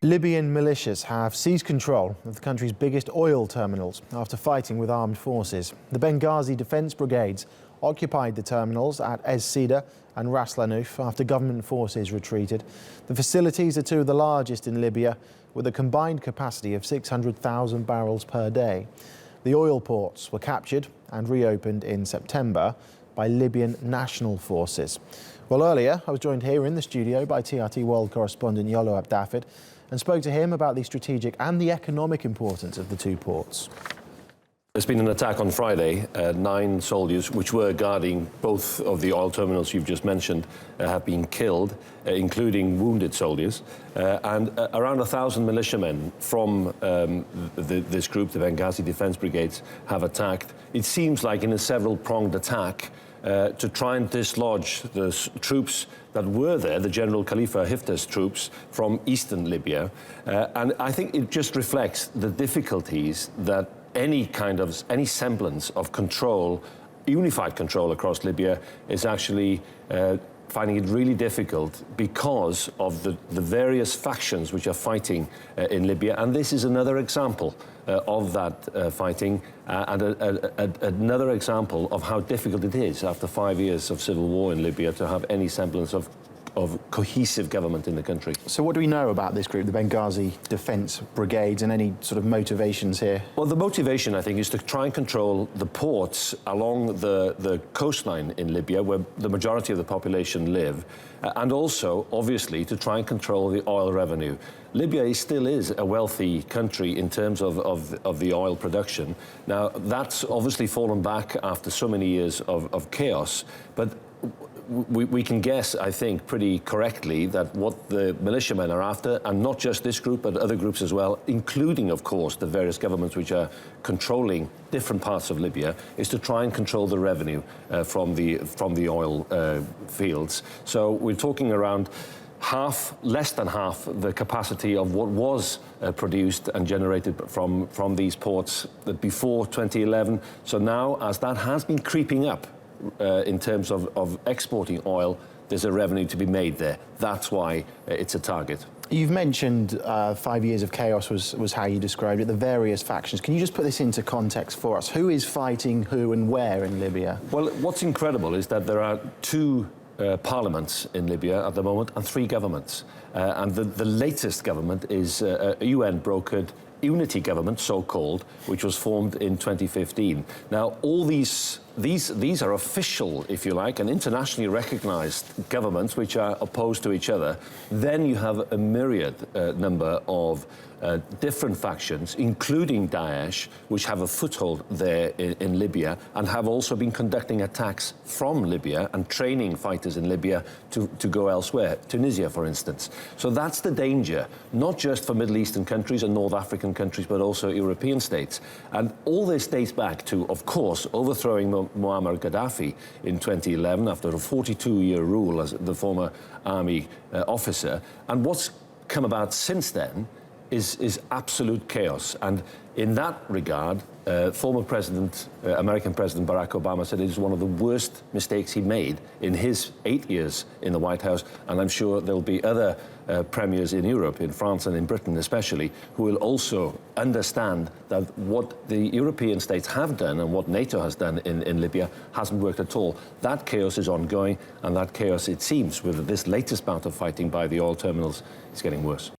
Libyan militias have seized control of the country's biggest oil terminals after fighting with armed forces. The Benghazi defence brigades occupied the terminals at Ez Sida and Ras Lanuf after government forces retreated. The facilities are two of the largest in Libya, with a combined capacity of 600,000 barrels per day. The oil ports were captured and reopened in September by Libyan national forces. Well, earlier I was joined here in the studio by TRT World correspondent Iolo Dafydd and spoke to him about the strategic and the economic importance of the two ports. There's been an attack on Friday. 9 soldiers, which were guarding both of the oil terminals you've just mentioned, have been killed, including wounded soldiers. And around 1,000 militiamen from this group, the Benghazi Defence Brigades, have attacked. It seems like in a several-pronged attack to try and dislodge the troops that were there, the General Khalifa Haftar's troops from eastern Libya. And I think it just reflects the difficulties that any semblance of control, unified control across Libya, is actually finding it really difficult because of the various factions which are fighting in Libya. And this is another example of that fighting and another example of how difficult it is after 5 years of civil war in Libya to have any semblance of cohesive government in the country. So what do we know about this group, the Benghazi Defence Brigades, and any sort of motivations here? Well, the motivation, I think, is to try and control the ports along the coastline in Libya, where the majority of the population live, and also, obviously, to try and control the oil revenue. Libya still is a wealthy country in terms of the oil production. Now, that's obviously fallen back after so many years of chaos, but we can guess, I think, pretty correctly that what the militiamen are after, and not just this group, but other groups as well, including, of course, the various governments which are controlling different parts of Libya, is to try and control the revenue from the oil fields. So we're talking around less than half the capacity of what was produced and generated from these ports before 2011. So now, as that has been creeping up, in terms of exporting oil, there's a revenue to be made there. That's why it's a target. You've mentioned 5 years of chaos was how you described it, the various factions. Can you just put this into context for us? Who is fighting who and where in Libya? Well, what's incredible is that there are 2 parliaments in Libya at the moment and 3 governments. And the latest government is a UN-brokered unity government, so-called, which was formed in 2015. Now, all these are official, if you like, and internationally recognized governments which are opposed to each other. Then you have a myriad number of different factions, including Daesh, which have a foothold there in Libya and have also been conducting attacks from Libya and training fighters in Libya to go elsewhere, Tunisia, for instance. So that's the danger, not just for Middle Eastern countries and North African countries, but also European states. And all this dates back to, of course, overthrowing Muammar Gaddafi in 2011 after a 42-year rule as the former army officer. And what's come about since then is absolute chaos. And in that regard, former American President Barack Obama said it is one of the worst mistakes he made in his 8 years in the White House. And I'm sure there'll be other premiers in Europe, in France and in Britain especially, who will also understand that what the European states have done and what NATO has done in Libya hasn't worked at all. That chaos is ongoing, and that chaos, it seems, with this latest bout of fighting by the oil terminals, is getting worse.